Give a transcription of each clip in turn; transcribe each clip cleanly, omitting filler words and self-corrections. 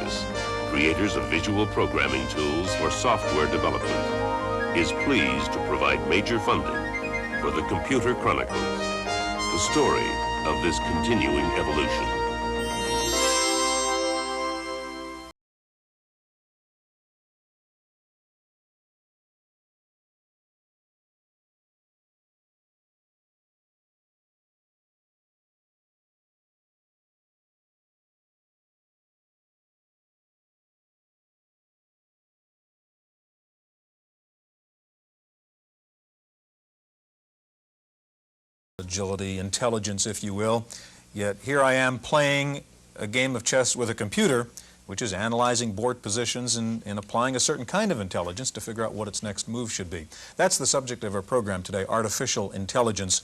Office, creators of visual programming tools for software development, is pleased to provide major funding for the Computer Chronicles, the story of this continuing evolution. Agility, intelligence, if you will. Yet here I am playing a game of chess with a computer, which is analyzing board positions and applying a certain kind of intelligence to figure out what its next move should be. That's the subject of our program today, artificial intelligence.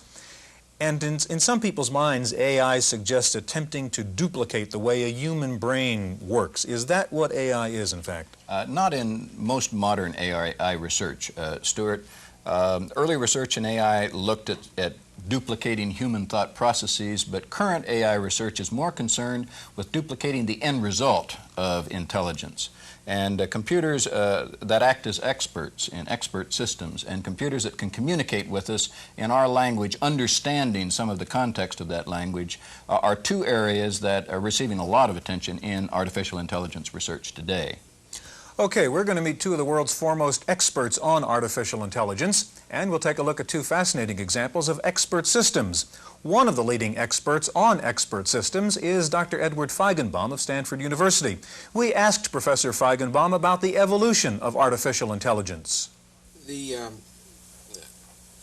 And in some people's minds, AI suggests attempting to duplicate the way a human brain works. Is that what AI is, in fact? Not in most modern AI research, Stuart. Early research in AI looked at duplicating human thought processes, but current AI research is more concerned with duplicating the end result of intelligence. And computers that act as experts in expert systems, and computers that can communicate with us in our language, understanding some of the context of that language, are two areas that are receiving a lot of attention in artificial intelligence research today. Okay, we're going to meet two of the world's foremost experts on artificial intelligence, and we'll take a look at two fascinating examples of expert systems. One of the leading experts on expert systems is Dr. Edward Feigenbaum of Stanford University. We asked Professor Feigenbaum about the evolution of artificial intelligence. The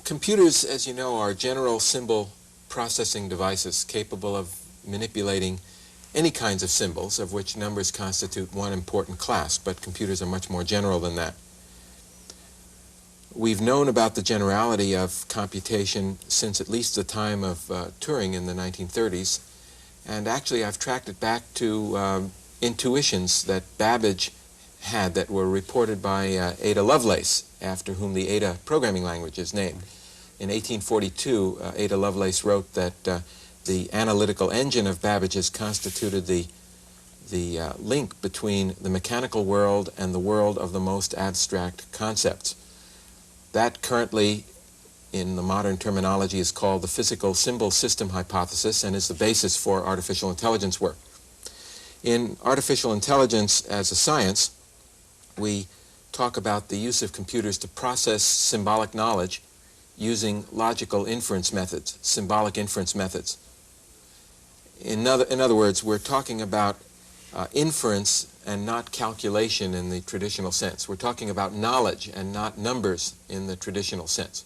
computers, as you know, are general symbol processing devices capable of manipulating any kinds of symbols, of which numbers constitute one important class, but computers are much more general than that. We've known about the generality of computation since at least the time of Turing in the 1930s, and actually I've tracked it back to intuitions that Babbage had that were reported by Ada Lovelace, after whom the Ada programming language is named. In 1842, Ada Lovelace wrote that the analytical engine of Babbage's constituted the link between the mechanical world and the world of the most abstract concepts. That currently, in the modern terminology, is called the physical symbol system hypothesis and is the basis for artificial intelligence work. In artificial intelligence as a science, we talk about the use of computers to process symbolic knowledge using logical inference methods, symbolic inference methods. In other words, we're talking about inference and not calculation in the traditional sense. We're talking about knowledge and not numbers in the traditional sense.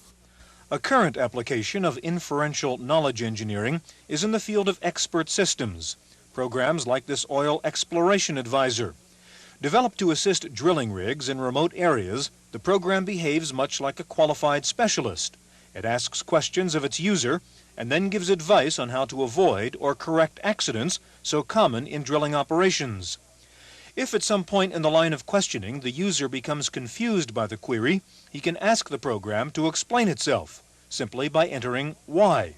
A current application of inferential knowledge engineering is in the field of expert systems. Programs like this Oil Exploration Advisor. Developed to assist drilling rigs in remote areas, the program behaves much like a qualified specialist. It asks questions of its user and then gives advice on how to avoid or correct accidents so common in drilling operations. If at some point in the line of questioning the user becomes confused by the query, he can ask the program to explain itself, simply by entering why.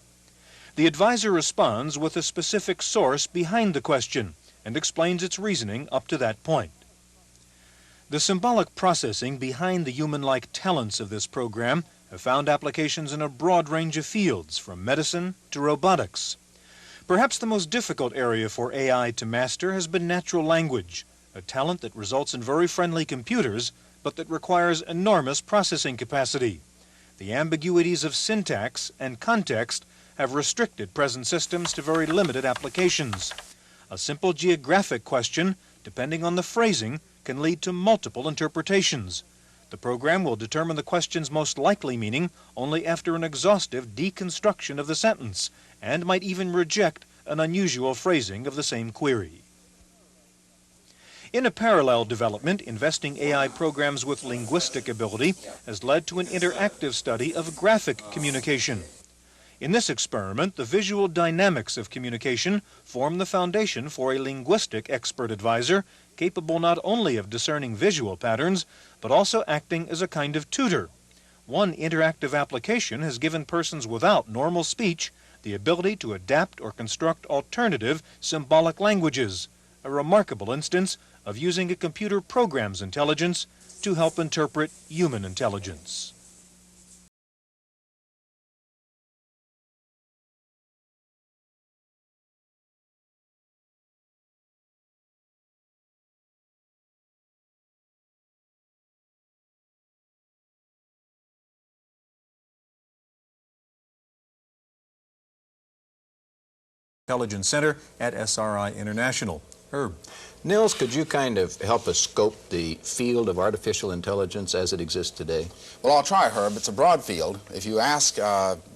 The advisor responds with a specific source behind the question and explains its reasoning up to that point. The symbolic processing behind the human-like talents of this program have found applications in a broad range of fields, from medicine to robotics. Perhaps the most difficult area for AI to master has been natural language, a talent that results in very friendly computers, but that requires enormous processing capacity. The ambiguities of syntax and context have restricted present systems to very limited applications. A simple geographic question, depending on the phrasing, can lead to multiple interpretations. The program will determine the question's most likely meaning only after an exhaustive deconstruction of the sentence, and might even reject an unusual phrasing of the same query. In a parallel development, investing AI programs with linguistic ability has led to an interactive study of graphic communication. In this experiment, the visual dynamics of communication form the foundation for a linguistic expert advisor capable not only of discerning visual patterns, but also acting as a kind of tutor. One interactive application has given persons without normal speech the ability to adapt or construct alternative symbolic languages, a remarkable instance of using a computer program's intelligence to help interpret human intelligence. Intelligence Center at SRI International. Herb. Nils, could you kind of help us scope the field of artificial intelligence as it exists today? Well, I'll try, Herb. It's a broad field. If you ask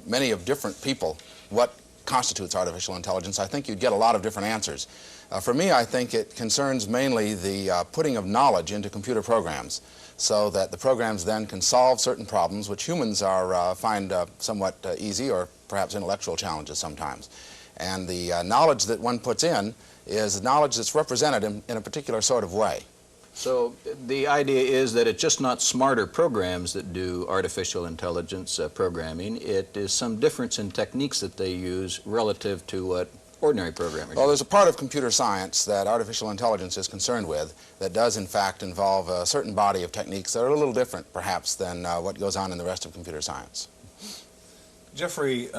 many of different people what constitutes artificial intelligence, I think you'd get a lot of different answers. For me, I think it concerns mainly the putting of knowledge into computer programs so that the programs then can solve certain problems which humans find somewhat easy or perhaps intellectual challenges sometimes. And the knowledge that one puts in is knowledge that's represented in a particular sort of way. So the idea is that it's just not smarter programs that do artificial intelligence programming. It is some difference in techniques that they use relative to what ordinary programmers Well, do. there's a part of computer science that artificial intelligence is concerned with that does, in fact, involve a certain body of techniques that are a little different, perhaps, than what goes on in the rest of computer science. Jeffrey,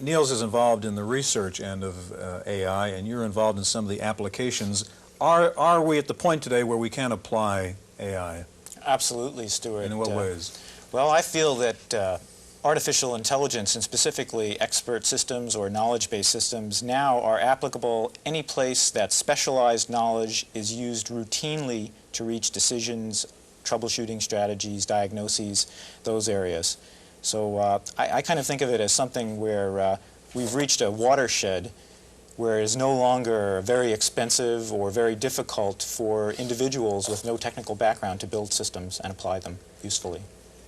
Niels is involved in the research end of AI, and you're involved in some of the applications. Are we at the point today where we can apply AI? Absolutely, Stuart. In what ways? Well, I feel that artificial intelligence, and specifically expert systems or knowledge-based systems, now are applicable any place that specialized knowledge is used routinely to reach decisions, troubleshooting strategies, diagnoses, those areas. So I kind of think of it as something where we've reached a watershed where it is no longer very expensive or very difficult for individuals with no technical background to build systems and apply them usefully.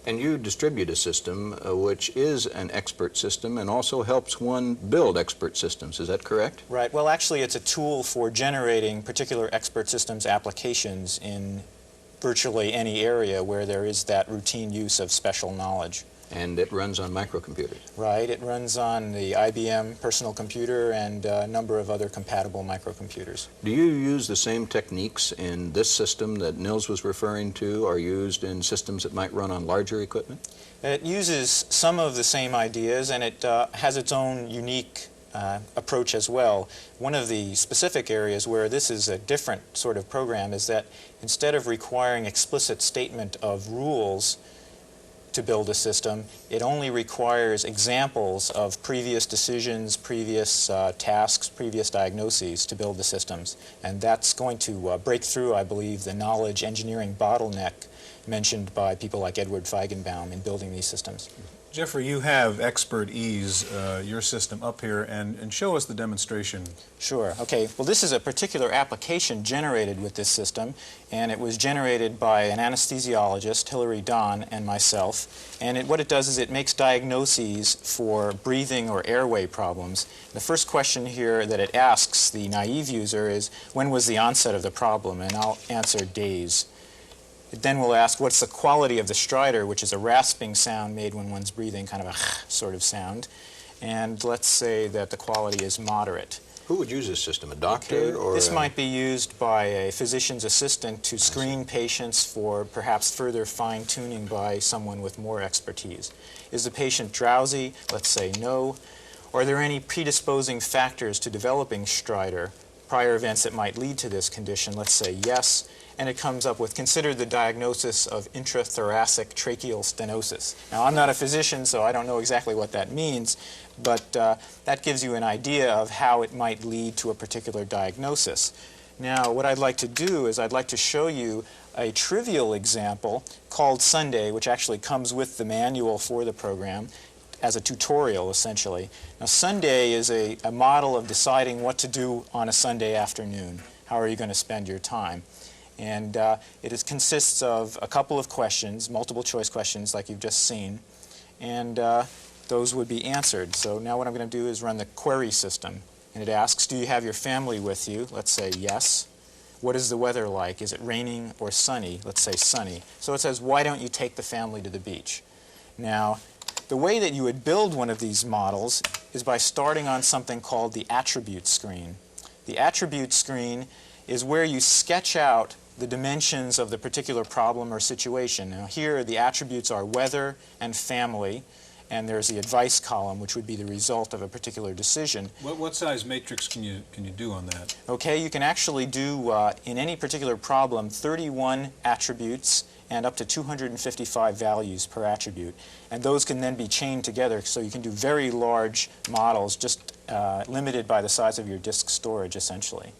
And you distribute a system which is an expert system and also helps one build expert systems. Is that correct? Right. Well, actually, it's a tool for generating particular expert systems applications in virtually any area where there is that routine use of special knowledge. And it runs on microcomputers. Right. It runs on the IBM personal computer and a number of other compatible microcomputers. Do you use the same techniques in this system that Nils was referring to are used in systems that might run on larger equipment? It uses some of the same ideas, and it has its own unique approach as well. One of the specific areas where this is a different sort of program is that instead of requiring explicit statement of rules to build a system, it only requires examples of previous decisions, previous tasks, previous diagnoses to build the systems. And that's going to break through, I believe, the knowledge engineering bottleneck mentioned by people like Edward Feigenbaum in building these systems. Jeffrey, you have Expert Ease, your system, up here, and show us the demonstration. Sure. Okay. Well, this is a particular application generated with this system, and it was generated by an anesthesiologist, Hilary Don, and myself. And what it does is it makes diagnoses for breathing or airway problems. The first question here that it asks the naive user is, when was the onset of the problem? And I'll answer days. It then will ask, what's the quality of the stridor, which is a rasping sound made when one's breathing, kind of a sort of sound. And let's say that the quality is moderate. Who would use this system, a doctor? Okay. Or this might be used by a physician's assistant to screen patients for perhaps further fine-tuning by someone with more expertise. Is the patient drowsy? Let's say no. Are there any predisposing factors to developing stridor, prior events that might lead to this condition? Let's say yes. And it comes up with, consider the diagnosis of intrathoracic tracheal stenosis. Now, I'm not a physician, so I don't know exactly what that means, but that gives you an idea of how it might lead to a particular diagnosis. Now, what I'd like to do is I'd like to show you a trivial example called Sunday, which actually comes with the manual for the program as a tutorial, essentially. Now, Sunday is a model of deciding what to do on a Sunday afternoon. How are you going to spend your time? And it consists of a couple of questions, multiple choice questions like you've just seen, and those would be answered. So now what I'm going to do is run the query system. And it asks, do you have your family with you? Let's say yes. What is the weather like? Is it raining or sunny? Let's say sunny. So it says, why don't you take the family to the beach? Now, the way that you would build one of these models is by starting on something called the attribute screen. The attribute screen is where you sketch out the dimensions of the particular problem or situation. Now here the attributes are weather and family, and there's the advice column, which would be the result of a particular decision. What size matrix can you do on that? Okay, you can actually do, in any particular problem, 31 attributes and up to 255 values per attribute. And those can then be chained together, so you can do very large models, just limited by the size of your disk storage, essentially.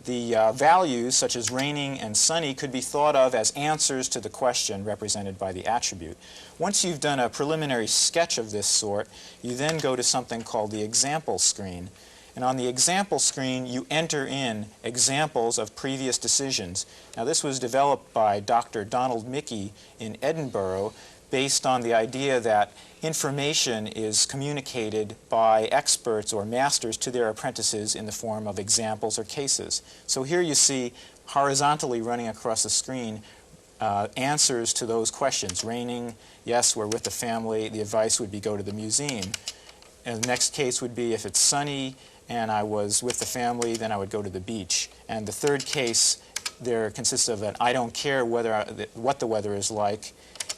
The values, such as raining and sunny, could be thought of as answers to the question represented by the attribute. Once you've done a preliminary sketch of this sort, you then go to something called the example screen. And on the example screen, you enter in examples of previous decisions. Now, this was developed by Dr. Donald Mickey in Edinburgh, based on the idea that information is communicated by experts or masters to their apprentices in the form of examples or cases. So here you see, horizontally running across the screen, answers to those questions. Raining, yes, we're with the family. The advice would be go to the museum. And the next case would be if it's sunny and I was with the family, then I would go to the beach. And the third case there consists of an I don't care what the weather is like.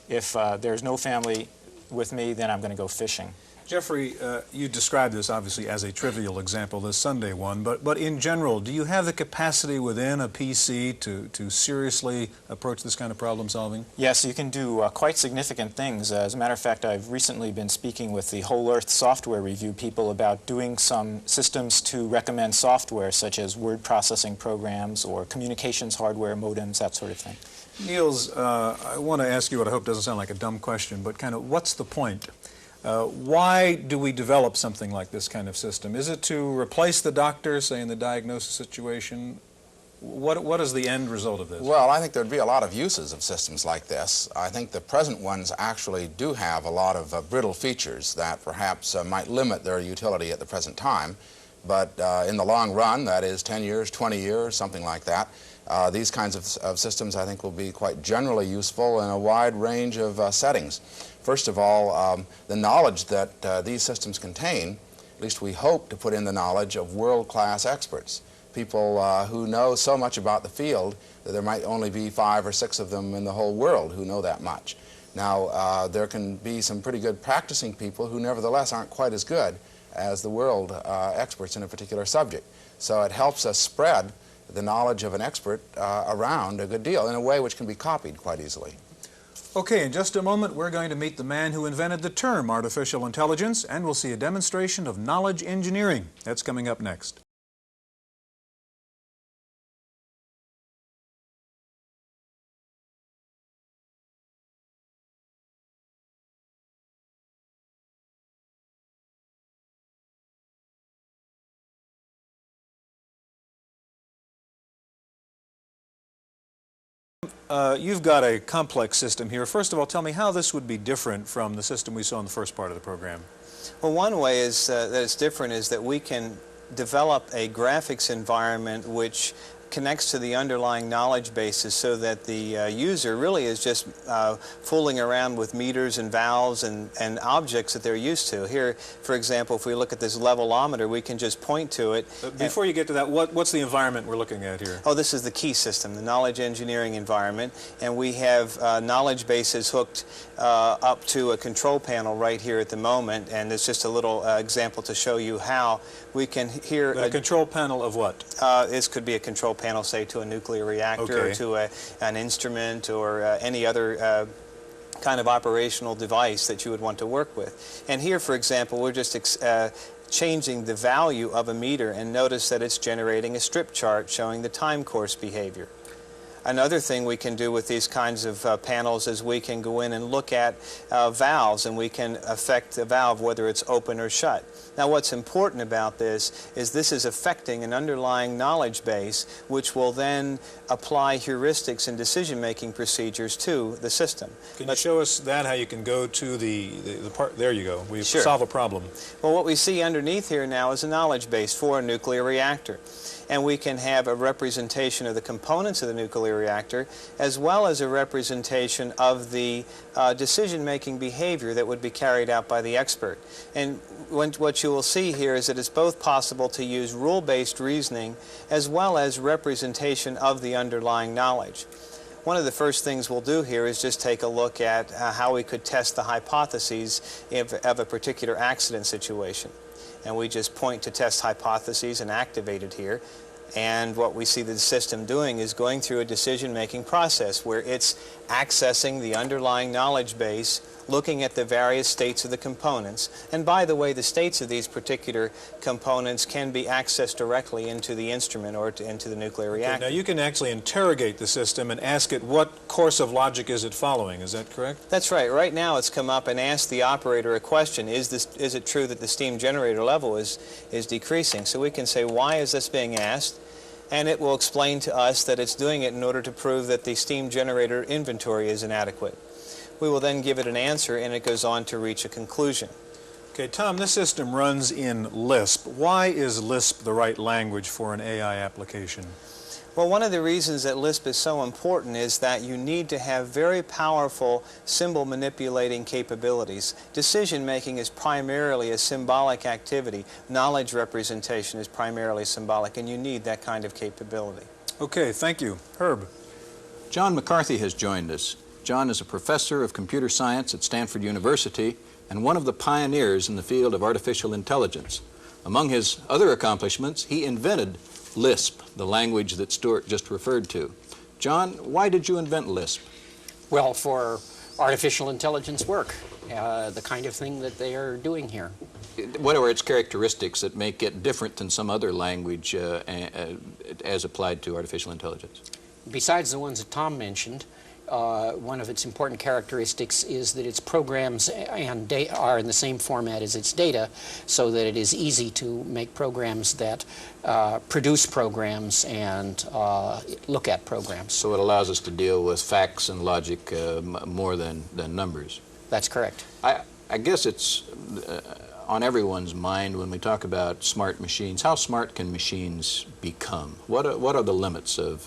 If there's no family with me, then I'm going to go fishing. Jeffrey, you described this obviously as a trivial example, this Sunday one, but in general, do you have the capacity within a PC to seriously approach this kind of problem solving? Yes, you can do quite significant things. As a matter of fact, I've recently been speaking with the Whole Earth Software Review people about doing some systems to recommend software, such as word processing programs or communications hardware, modems, that sort of thing. Niels, I want to ask you what I hope doesn't sound like a dumb question, but kind of what's the point? Why do we develop something like this kind of system? Is it to replace the doctor, say, in the diagnosis situation? What is the end result of this? Well, I think there'd be a lot of uses of systems like this. I think the present ones actually do have a lot of brittle features that perhaps might limit their utility at the present time. But in the long run, that is 10 years, 20 years, something like that, these kinds of systems I think will be quite generally useful in a wide range of settings. First of all, the knowledge that these systems contain, at least we hope to put in the knowledge of world-class experts, people who know so much about the field that there might only be 5 or 6 of them in the whole world who know that much. Now, there can be some pretty good practicing people who nevertheless aren't quite as good as the world experts in a particular subject. So it helps us spread the knowledge of an expert around a good deal in a way which can be copied quite easily. Okay, in just a moment we're going to meet the man who invented the term artificial intelligence, and we'll see a demonstration of knowledge engineering. That's coming up next. You've got a complex system here. First of all, tell me how this would be different from the system we saw in the first part of the program. Well, one way is that it's different is that we can develop a graphics environment which connects to the underlying knowledge bases so that the user really is just fooling around with meters and valves and objects that they're used to. Here, for example, if we look at this levelometer, we can just point to it. Before you get to that, what's the environment we're looking at here? Oh, this is the key system, the knowledge engineering environment, and we have knowledge bases hooked up to a control panel right here at the moment, and it's just a little example to show you how we can hear a control panel of what? This could be a control panel, say, to a nuclear reactor, okay, or to an instrument, or any other kind of operational device that you would want to work with. And here, for example, we're just changing the value of a meter, and notice that it's generating a strip chart showing the time course behavior. Another thing we can do with these kinds of panels is we can go in and look at valves, and we can affect the valve whether it's open or shut. Now, what's important about this is affecting an underlying knowledge base which will then apply heuristics and decision-making procedures to the system. Can you show us that, how you can go to the part? There you go. We Sure. solve a problem. Well, what we see underneath here now is a knowledge base for a nuclear reactor. and we can have a representation of the components of the nuclear reactor as well as a representation of the decision-making behavior that would be carried out by the expert. And what you will see here is that it's both possible to use rule-based reasoning as well as representation of the underlying knowledge. One of the first things we'll do here is just take a look at how we could test the hypotheses of a particular accident situation. And we just point to test hypotheses and activate it here. And what we see the system doing is going through a decision-making process where it's accessing the underlying knowledge base, looking at the various states of the components. And by the way, the states of these particular components can be accessed directly into the instrument or into the nuclear reactor. Now you can actually interrogate the system and ask it what course of logic is it following. Is that correct? That's right. Right now it's come up and asked the operator a question. Is it true that the steam generator level is decreasing? So we can say, why is this being asked? And it will explain to us that it's doing it in order to prove that the steam generator inventory is inadequate. We will then give it an answer, and it goes on to reach a conclusion. Okay, Tom, this system runs in Lisp. Why is Lisp the right language for an AI application? Well, one of the reasons that Lisp is so important is that you need to have very powerful symbol manipulating capabilities. Decision-making is primarily a symbolic activity. Knowledge representation is primarily symbolic, and you need that kind of capability. Okay, thank you. Herb. John McCarthy has joined us. John is a professor of computer science at Stanford University and one of the pioneers in the field of artificial intelligence. Among his other accomplishments, he invented Lisp, the language that Stuart just referred to. John, why did you invent Lisp? Well, for artificial intelligence work, the kind of thing that they are doing here. What are its characteristics that make it different than some other language as applied to artificial intelligence? Besides the ones that Tom mentioned, one of its important characteristics is that its programs and are in the same format as its data, so that it is easy to make programs that produce programs and look at programs. So it allows us to deal with facts and logic more than numbers. That's correct. I guess it's on everyone's mind when we talk about smart machines. How smart can machines become? What are the limits of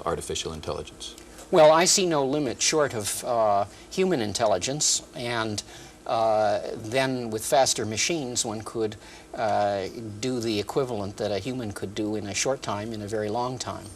artificial intelligence? Well, I see no limit short of human intelligence, and then with faster machines one could do the equivalent that a human could do in a short time in a very long time.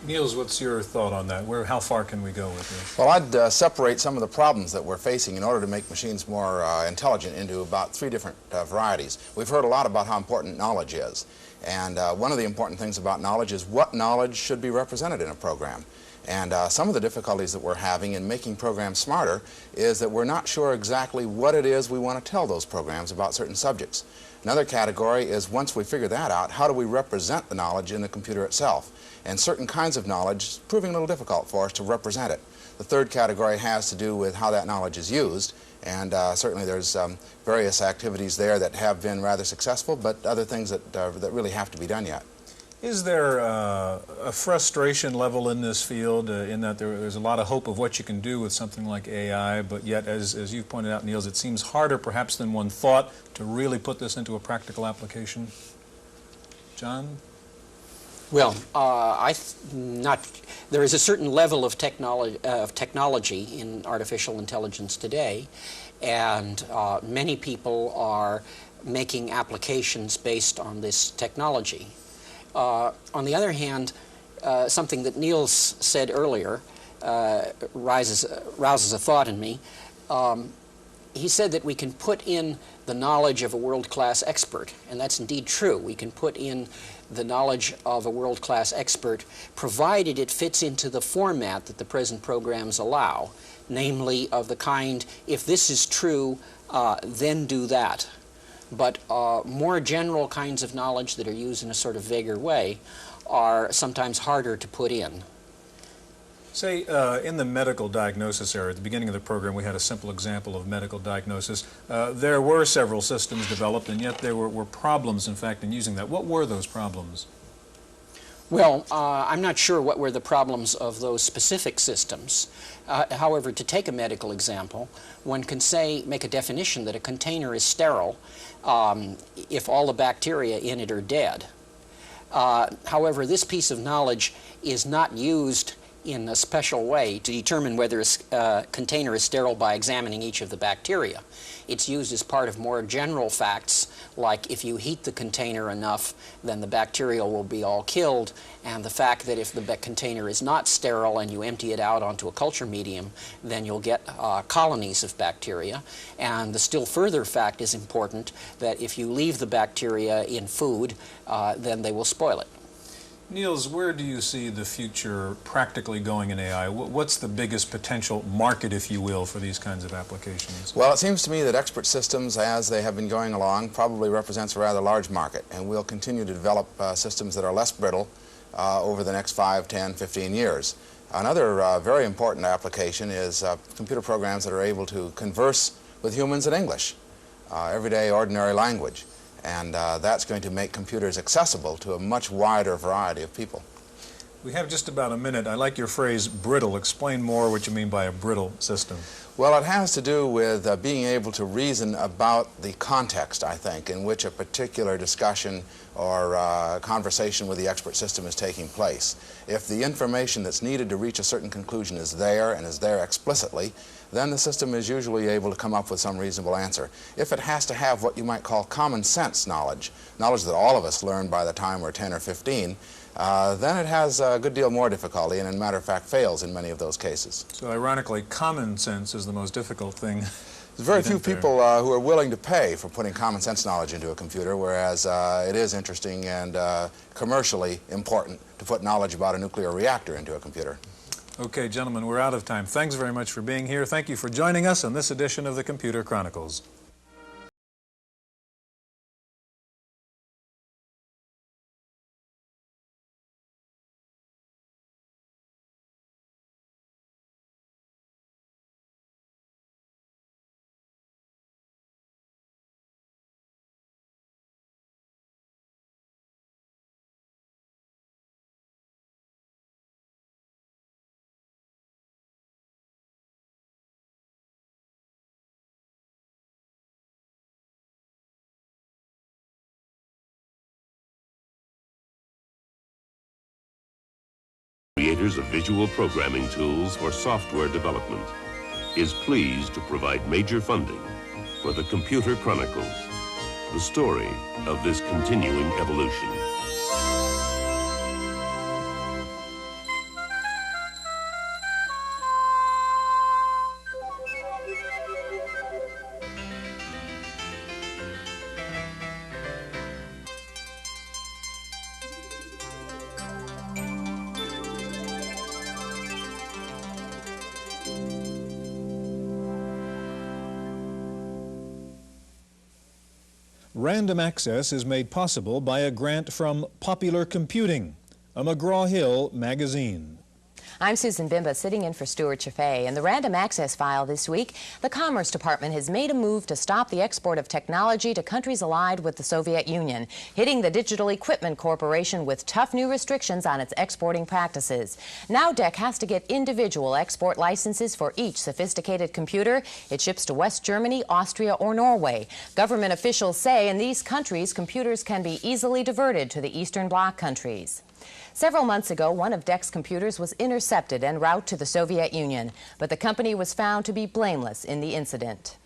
Niels, what's your thought on that? How far can we go with this? Well, I'd separate some of the problems that we're facing in order to make machines more intelligent into about three different varieties. We've heard a lot about how important knowledge is, and one of the important things about knowledge is what knowledge should be represented in a program. And some of the difficulties that we're having in making programs smarter is that we're not sure exactly what it is we want to tell those programs about certain subjects. Another category is, once we figure that out, how do we represent the knowledge in the computer itself? And certain kinds of knowledge is proving a little difficult for us to represent it. The third category has to do with how that knowledge is used, and certainly there's various activities there that have been rather successful, but other things that really have to be done yet. Is there a frustration level in this field in that there's a lot of hope of what you can do with something like AI, but yet, as you've pointed out, Niels, it seems harder perhaps than one thought to really put this into a practical application? John? Well, there is a certain level of technology in artificial intelligence today, and many people are making applications based on this technology. On the other hand, something that Niels said earlier rouses a thought in me. He said that we can put in the knowledge of a world-class expert, and that's indeed true. We can put in the knowledge of a world-class expert, provided it fits into the format that the present programs allow, namely of the kind, if this is true, then do that. But more general kinds of knowledge that are used in a sort of vaguer way are sometimes harder to put in. Say, in the medical diagnosis area, at the beginning of the program, we had a simple example of medical diagnosis. There were several systems developed, and yet there were problems, in fact, in using that. What were those problems? Well, I'm not sure what were the problems of those specific systems. However, to take a medical example, one can make a definition that a container is sterile if all the bacteria in it are dead. However, this piece of knowledge is not used in a special way to determine whether a container is sterile by examining each of the bacteria. It's used as part of more general facts, like if you heat the container enough, then the bacteria will be all killed, and the fact that if the container is not sterile and you empty it out onto a culture medium, then you'll get colonies of bacteria. And the still further fact is important, that if you leave the bacteria in food, then they will spoil it. Niels, where do you see the future practically going in AI? What's the biggest potential market, if you will, for these kinds of applications? Well, it seems to me that expert systems, as they have been going along, probably represents a rather large market, and we'll continue to develop systems that are less brittle over the next 5, 10, 15 years. Another very important application is computer programs that are able to converse with humans in English, everyday, ordinary language. And that's going to make computers accessible to a much wider variety of people. We have just about a minute. I like your phrase, brittle. Explain more what you mean by a brittle system. Well, it has to do with being able to reason about the context, I think, in which a particular discussion or conversation with the expert system is taking place. If the information that's needed to reach a certain conclusion is there and is there explicitly, then the system is usually able to come up with some reasonable answer. If it has to have what you might call common sense knowledge, knowledge that all of us learn by the time we're 10 or 15, then it has a good deal more difficulty and, in matter of fact, fails in many of those cases. So, ironically, common sense is the most difficult thing. There's very few people who are willing to pay for putting common sense knowledge into a computer, whereas it is interesting and commercially important to put knowledge about a nuclear reactor into a computer. Okay, gentlemen, we're out of time. Thanks very much for being here. Thank you for joining us on this edition of the Computer Chronicles. Creators of visual programming tools for software development, is pleased to provide major funding for the Computer Chronicles, the story of this continuing evolution. Random access is made possible by a grant from Popular Computing, a McGraw-Hill magazine. I'm Susan Bimba, sitting in for Stuart Chaffee. In the random access file this week, the Commerce Department has made a move to stop the export of technology to countries allied with the Soviet Union, hitting the Digital Equipment Corporation with tough new restrictions on its exporting practices. Now DEC has to get individual export licenses for each sophisticated computer it ships to West Germany, Austria, or Norway. Government officials say in these countries, computers can be easily diverted to the Eastern Bloc countries. Several months ago, one of DEC's computers was intercepted en route to the Soviet Union, but the company was found to be blameless in the incident.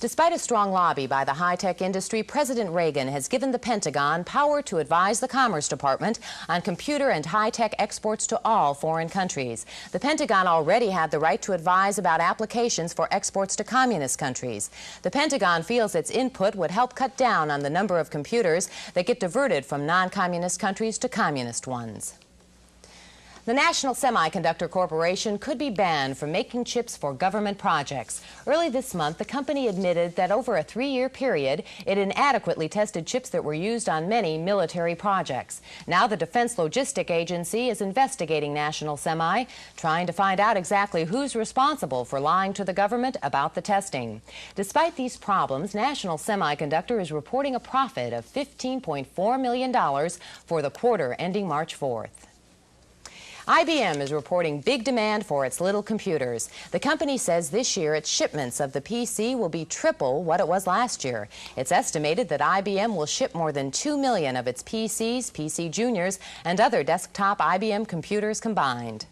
Despite a strong lobby by the high-tech industry, President Reagan has given the Pentagon power to advise the Commerce Department on computer and high-tech exports to all foreign countries. The Pentagon already had the right to advise about applications for exports to communist countries. The Pentagon feels its input would help cut down on the number of computers that get diverted from non-communist countries to communist ones. The National Semiconductor Corporation could be banned from making chips for government projects. Early this month, the company admitted that over a 3-year period, it inadequately tested chips that were used on many military projects. Now the Defense Logistic Agency is investigating National Semi, trying to find out exactly who's responsible for lying to the government about the testing. Despite these problems, National Semiconductor is reporting a profit of $15.4 million for the quarter ending March 4th. IBM is reporting big demand for its little computers. The company says this year its shipments of the PC will be triple what it was last year. It's estimated that IBM will ship more than 2 million of its PCs, PC Juniors, and other desktop IBM computers combined.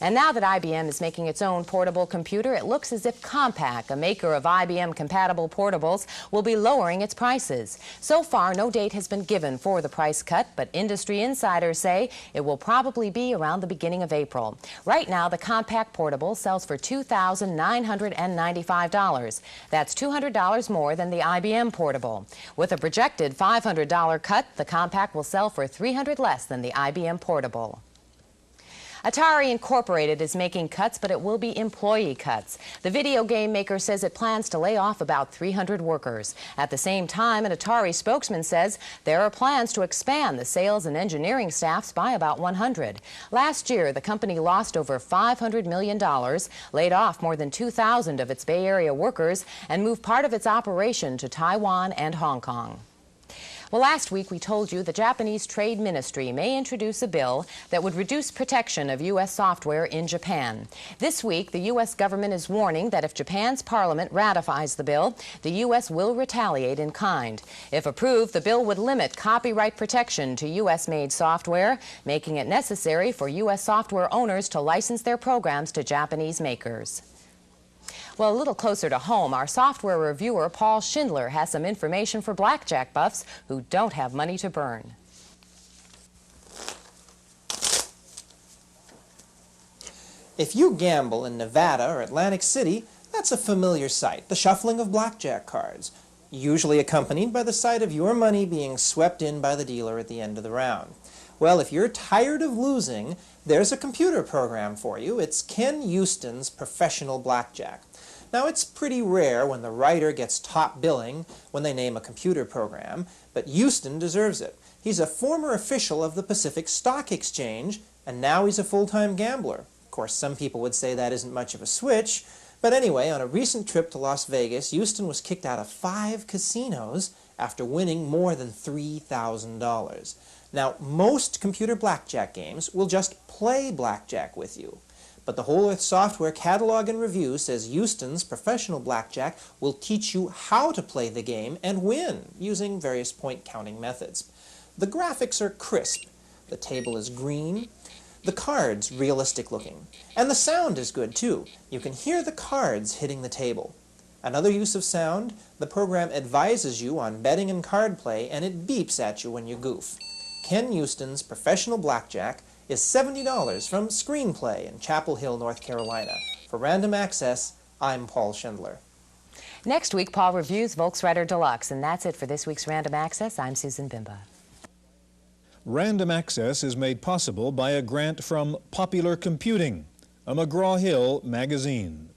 And now that IBM is making its own portable computer, it looks as if Compaq, a maker of IBM-compatible portables, will be lowering its prices. So far, no date has been given for the price cut, but industry insiders say it will probably be around the beginning of April. Right now, the Compaq portable sells for $2,995. That's $200 more than the IBM portable. With a projected $500 cut, the Compaq will sell for $300 less than the IBM portable. Atari Incorporated is making cuts, but it will be employee cuts. The video game maker says it plans to lay off about 300 workers. At the same time, an Atari spokesman says there are plans to expand the sales and engineering staffs by about 100. Last year, the company lost over $500 million, laid off more than 2,000 of its Bay Area workers, and moved part of its operation to Taiwan and Hong Kong. Well, last week we told you the Japanese Trade Ministry may introduce a bill that would reduce protection of U.S. software in Japan. This week, the U.S. government is warning that if Japan's parliament ratifies the bill, the U.S. will retaliate in kind. If approved, the bill would limit copyright protection to U.S.-made software, making it necessary for U.S. software owners to license their programs to Japanese makers. Well, a little closer to home, our software reviewer, Paul Schindler, has some information for blackjack buffs who don't have money to burn. If you gamble in Nevada or Atlantic City, that's a familiar sight, the shuffling of blackjack cards, usually accompanied by the sight of your money being swept in by the dealer at the end of the round. Well, if you're tired of losing, there's a computer program for you. It's Ken Houston's Professional Blackjack. Now, it's pretty rare when the writer gets top billing when they name a computer program, but Houston deserves it. He's a former official of the Pacific Stock Exchange, and now he's a full-time gambler. Of course, some people would say that isn't much of a switch, but anyway, on a recent trip to Las Vegas, Houston was kicked out of 5 casinos after winning more than $3,000. Now, most computer blackjack games will just play blackjack with you. But the Whole Earth Software Catalog and Review says Houston's Professional Blackjack will teach you how to play the game and win using various point counting methods. The graphics are crisp, the table is green, the cards realistic looking, and the sound is good too. You can hear the cards hitting the table. Another use of sound, the program advises you on betting and card play, and it beeps at you when you goof. Ken Houston's Professional Blackjack is $70 from Screenplay in Chapel Hill, North Carolina. For Random Access, I'm Paul Schindler. Next week, Paul reviews Volkswagen Deluxe, and that's it for this week's Random Access. I'm Susan Bimba. Random Access is made possible by a grant from Popular Computing, a McGraw-Hill magazine.